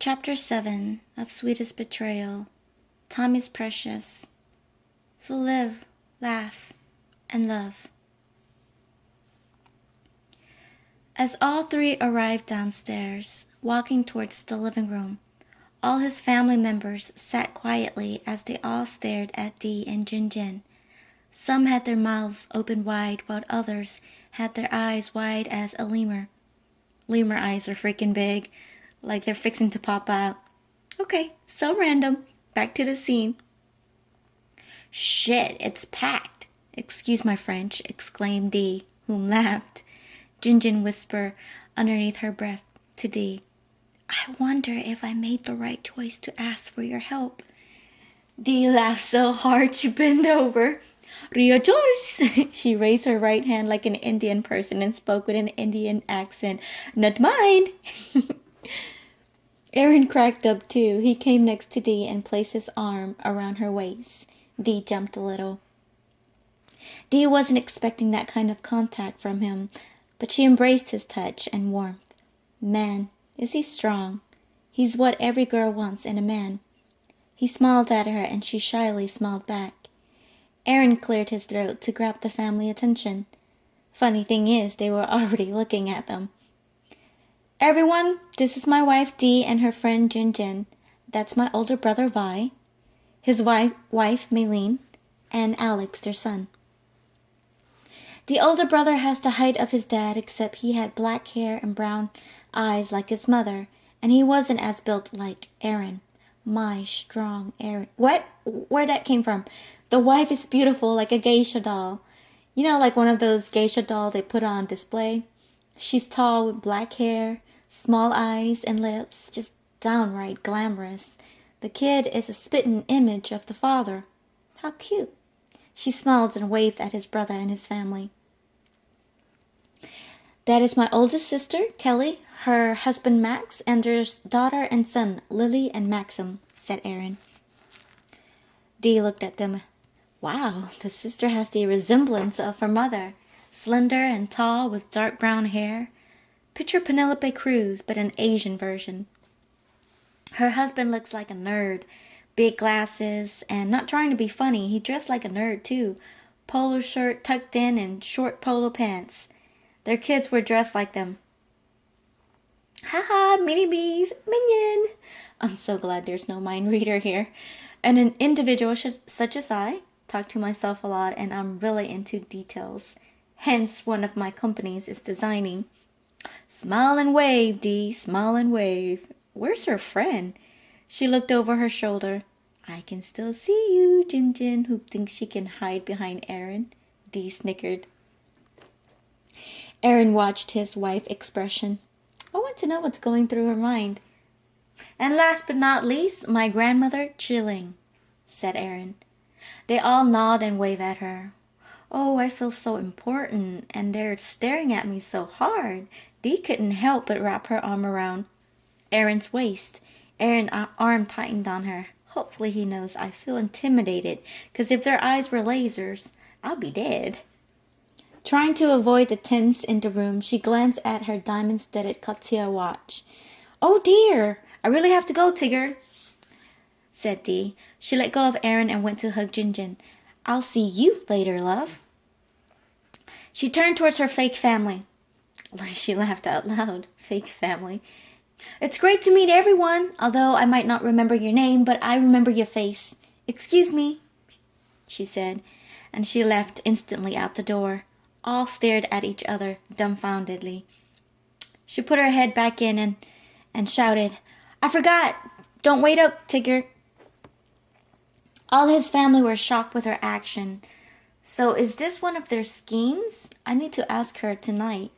Chapter 7 of Sweetest Betrayal. Time is precious, so live, laugh, and love. As all three arrived downstairs, walking towards the living room, all his family members sat quietly as they all stared at Dee and Jinjin. Some had their mouths open wide, while others had their eyes wide as a lemur. Lemur eyes are freaking big, like they're fixing to pop out. Okay, so random. Back to the scene. Shit, it's packed. Excuse my French, exclaimed Dee, whom laughed. Jinjin whispered underneath her breath to Dee, I wonder if I made the right choice to ask for your help. Dee laughed so hard she bent over. Rio George! She raised her right hand like an Indian person and spoke with an Indian accent. Not mine! Aaron cracked up too. He came next to Dee and placed his arm around her waist. Dee jumped a little. Dee wasn't expecting that kind of contact from him, but she embraced his touch and warmth. Man, is he strong. He's what every girl wants in a man. He smiled at her and she shyly smiled back. Aaron cleared his throat to grab the family attention. Funny thing is, they were already looking at them. Everyone, this is my wife Dee and her friend Jinjin. That's my older brother Vi, his wife Maylene, and Alex, their son. The older brother has the height of his dad, except he had black hair and brown eyes like his mother, and he wasn't as built like Aaron. My strong Aaron. What? Where that came from? The wife is beautiful like a geisha doll. You know, like one of those geisha dolls they put on display? She's tall with black hair, small eyes and lips, just downright glamorous. The kid is a spitting image of the father. How cute. She smiled and waved at his brother and his family. That is my oldest sister, Kelly, her husband Max, and their daughter and son, Lily and Maxim, said Aaron. Dee looked at them. Wow, the sister has the resemblance of her mother, slender and tall with dark brown hair. Picture Penelope Cruz, but an Asian version. Her husband looks like a nerd, big glasses, and not trying to be funny, he dressed like a nerd too. Polo shirt tucked in and short polo pants. Their kids were dressed like them. Haha, mini bees, minion. I'm so glad there's no mind reader here. And an individual such as I talk to myself a lot and I'm really into details. Hence, one of my companies is designing. Smile and wave, Dee, smile and wave. Where's her friend? She looked over her shoulder. I can still see you, Jinjin, who thinks she can hide behind Aaron. Dee snickered. Aaron watched his wife's expression. I want to know what's going through her mind. And last but not least, my grandmother, Chilling, said Aaron. They all nod and wave at her. Oh, I feel so important, and they're staring at me so hard. Dee couldn't help but wrap her arm around Aaron's waist. Aaron's arm tightened on her. Hopefully he knows I feel intimidated, because if their eyes were lasers, I'll be dead. Trying to avoid the tense in the room, she glanced at her diamond-studded Cartier watch. Oh dear, I really have to go, Tigger, said Dee. She let go of Aaron and went to hug Jinjin. I'll see you later, love. She turned towards her fake family. She laughed out loud. Fake family. It's great to meet everyone, although I might not remember your name, but I remember your face. Excuse me, she said, and she left instantly out the door. All stared at each other dumbfoundedly. She put her head back in and shouted, I forgot! Don't wait up, Tigger! All his family were shocked with her action. So is this one of their schemes? I need to ask her tonight.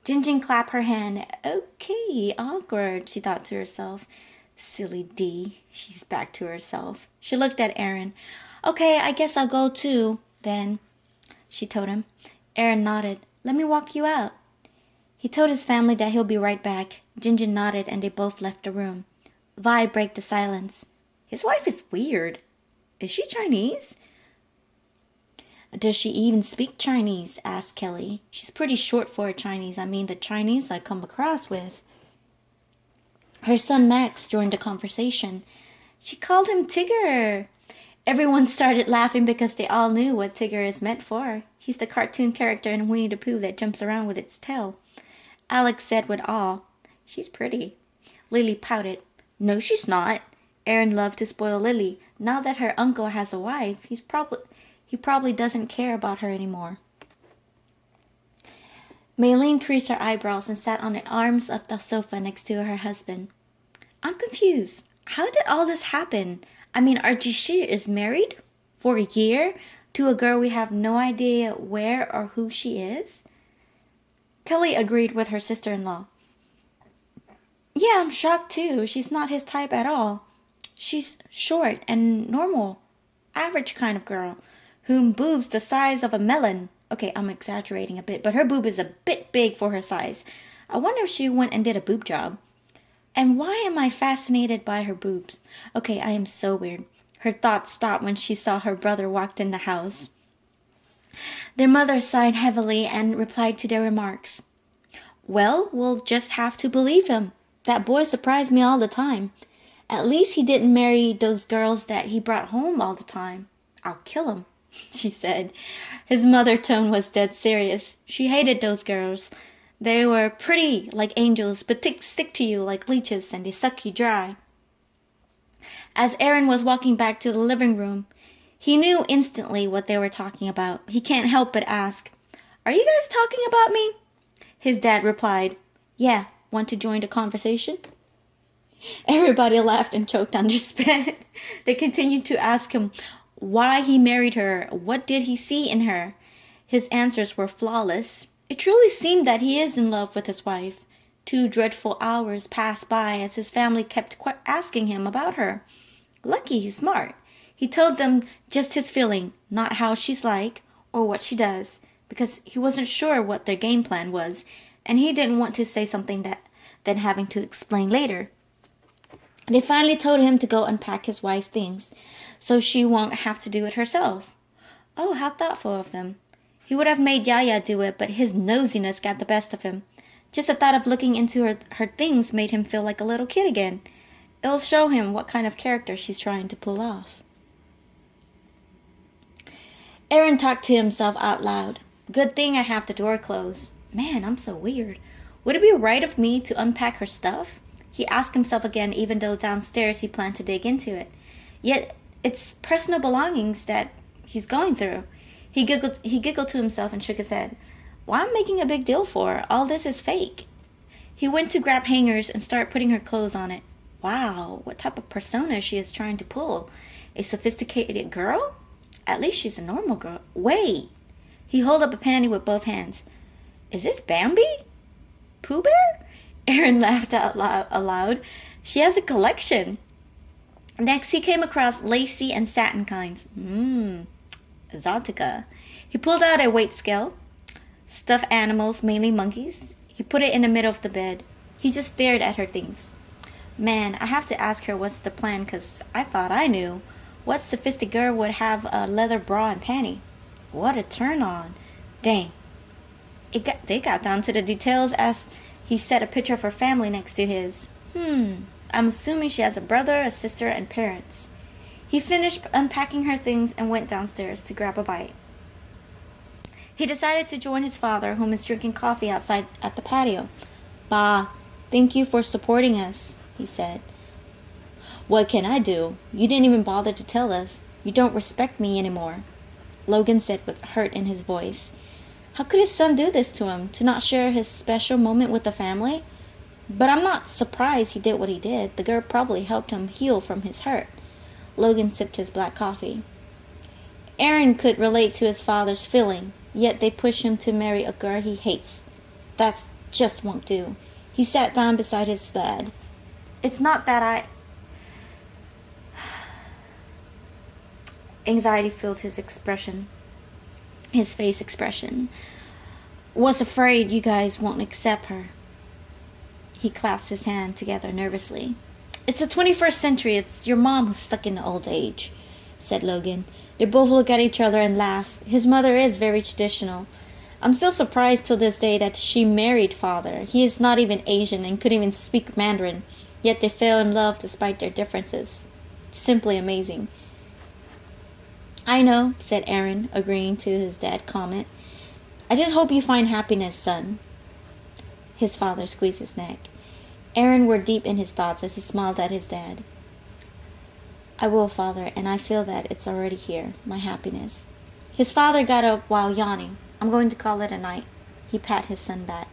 Jinjin clapped her hand. Okay, awkward, she thought to herself. Silly Dee. She's back to herself. She looked at Aaron. Okay, I guess I'll go too, then, she told him. Aaron nodded. Let me walk you out. He told his family that he'll be right back. Jinjin nodded and they both left the room. Vi broke the silence. His wife is weird. Is she Chinese? Does she even speak Chinese? Asked Kelly. She's pretty short for a Chinese. I mean, the Chinese I come across with. Her son Max joined the conversation. She called him Tigger. Everyone started laughing because they all knew what Tigger is meant for. He's the cartoon character in Winnie the Pooh that jumps around with its tail. Alex said with awe, "She's pretty." Lily pouted. "No, she's not." Aaron loved to spoil Lily. Now that her uncle has a wife, he probably doesn't care about her anymore. Maylene creased her eyebrows and sat on the arms of the sofa next to her husband. "I'm confused. How did all this happen? I mean, Archie is married for a year to a girl we have no idea where or who she is?" Kelly agreed with her sister-in-law. "Yeah, I'm shocked too. She's not his type at all. She's short and normal, average kind of girl, whom boobs the size of a melon. Okay, I'm exaggerating a bit, but her boob is a bit big for her size. I wonder if she went and did a boob job. And why am I fascinated by her boobs? Okay, I am so weird." Her thoughts stopped when she saw her brother walked in the house. Their mother sighed heavily and replied to their remarks. "Well, we'll just have to believe him. That boy surprised me all the time. At least he didn't marry those girls that he brought home all the time. I'll kill him," she said. His mother's tone was dead serious. She hated those girls. They were pretty like angels, but stick to you like leeches and they suck you dry. As Aaron was walking back to the living room, he knew instantly what they were talking about. He can't help but ask, "Are you guys talking about me?" His dad replied, "Yeah, want to join the conversation?" Everybody laughed and choked on their spit. They continued to ask him why he married her. What did he see in her? His answers were flawless. It truly seemed that he is in love with his wife. 2 dreadful hours passed by as his family kept asking him about her. Lucky he's smart. He told them just his feeling, not how she's like or what she does, because he wasn't sure what their game plan was, and he didn't want to say something then having to explain later. They finally told him to go unpack his wife's things, so she won't have to do it herself. Oh, how thoughtful of them. He would have made Yaya do it, but his nosiness got the best of him. Just the thought of looking into her things made him feel like a little kid again. It'll show him what kind of character she's trying to pull off. Aaron talked to himself out loud. "Good thing I have the door closed. Man, I'm so weird. Would it be right of me to unpack her stuff?" He asked himself again, even though downstairs he planned to dig into it. Yet it's personal belongings that he's going through. He giggled to himself and shook his head. "Why am I making a big deal for? All this is fake." He went to grab hangers and start putting her clothes on it. Wow, what type of persona she is trying to pull. A sophisticated girl? At least she's a normal girl. Wait! He held up a panty with both hands. Is this Bambi? Pooh Bear? Aaron laughed out aloud. She has a collection. Next, he came across lacy and satin kinds. Exotica. He pulled out a weight scale. Stuffed animals, mainly monkeys. He put it in the middle of the bed. He just stared at her things. Man, I have to ask her what's the plan, because I thought I knew. What sophisticated girl would have a leather bra and panty? What a turn on. Dang. They got down to the details as he set a picture of her family next to his. I'm assuming she has a brother, a sister, and parents. He finished unpacking her things and went downstairs to grab a bite. He decided to join his father, whom is drinking coffee outside at the patio. "Bah, thank you for supporting us," he said. "What can I do? You didn't even bother to tell us. You don't respect me anymore," Logan said with hurt in his voice. How could his son do this to him, to not share his special moment with the family? But I'm not surprised he did what he did. The girl probably helped him heal from his hurt. Logan sipped his black coffee. Aaron could relate to his father's feeling, yet they pushed him to marry a girl he hates. That just won't do. He sat down beside his dad. It's not that Anxiety filled his expression. His face expression. Was afraid you guys won't accept her. He clasped his hand together nervously. It's the 21st century. It's your mom who's stuck in old age, said Logan. They both look at each other and laugh. His mother is very traditional. I'm still surprised till this day that she married father. He is not even Asian and couldn't even speak Mandarin. Yet they fell in love despite their differences. It's simply amazing. I know, said Aaron, agreeing to his dad's comment. I just hope you find happiness, son. His father squeezed his neck. Aaron were deep in his thoughts as he smiled at his dad. I will, father, and I feel that it's already here, my happiness. His father got up while yawning. I'm going to call it a night. He pat his son back.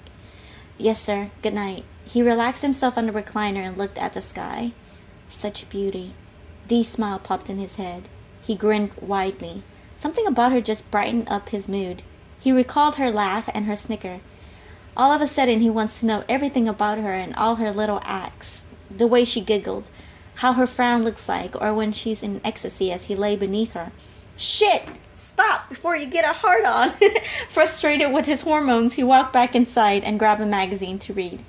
Yes, sir. Good night. He relaxed himself on the recliner and looked at the sky. Such beauty. Dee's smile popped in his head. He grinned widely. Something about her just brightened up his mood. He recalled her laugh and her snicker. All of a sudden, he wants to know everything about her and all her little acts. The way she giggled, how her frown looks like, or when she's in ecstasy as he lay beneath her. Shit! Stop before you get a hard-on! Frustrated with his hormones, he walked back inside and grabbed a magazine to read.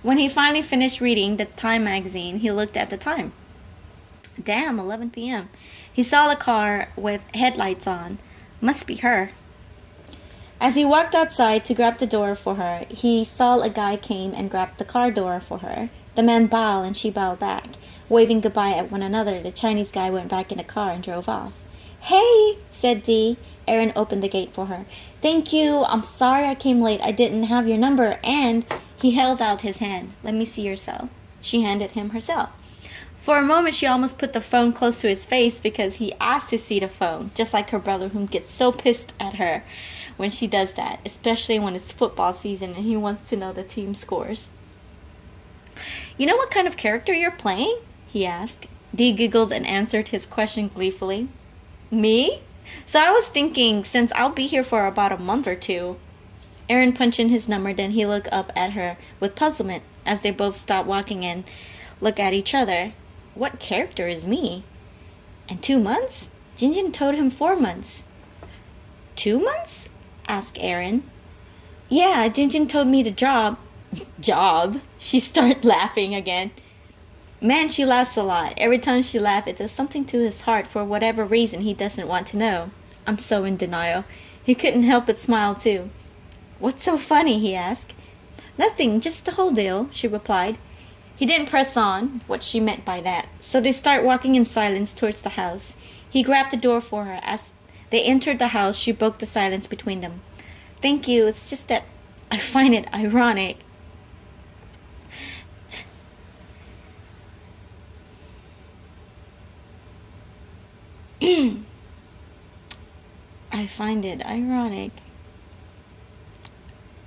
When he finally finished reading the Time magazine, he looked at the time. Damn, 11 p.m. He saw the car with headlights on. Must be her. As he walked outside to grab the door for her, he saw a guy came and grabbed the car door for her. The man bowed and she bowed back. Waving goodbye at one another, the Chinese guy went back in the car and drove off. Hey, said Dee. Aaron opened the gate for her. Thank you. I'm sorry I came late. I didn't have your number. And he held out his hand. Let me see your cell. She handed him her cell. For a moment, she almost put the phone close to his face because he asked to see the phone, just like her brother, who gets so pissed at her when she does that, especially when it's football season and he wants to know the team scores. You know what kind of character you're playing? He asked. Dee giggled and answered his question gleefully. Me? So I was thinking, since I'll be here for about a month or two. Aaron punched in his number, then he looked up at her with puzzlement as they both stopped walking and looked at each other. What character is me? And 2 months? Jinjin told him 4 months. 2 months? Asked Aaron. Yeah, Jinjin told me the job. Job? She started laughing again. Man, she laughs a lot. Every time she laughs, it does something to his heart for whatever reason he doesn't want to know. I'm so in denial. He couldn't help but smile too. What's so funny? He asked. Nothing, just the whole deal, she replied. He didn't press on what she meant by that, so they start walking in silence towards the house. He grabbed the door for her. As they entered the house, she broke the silence between them. Thank you, it's just that I find it ironic. I find it ironic.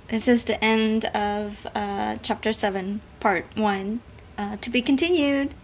This is the end of chapter 7, part 1. To be continued.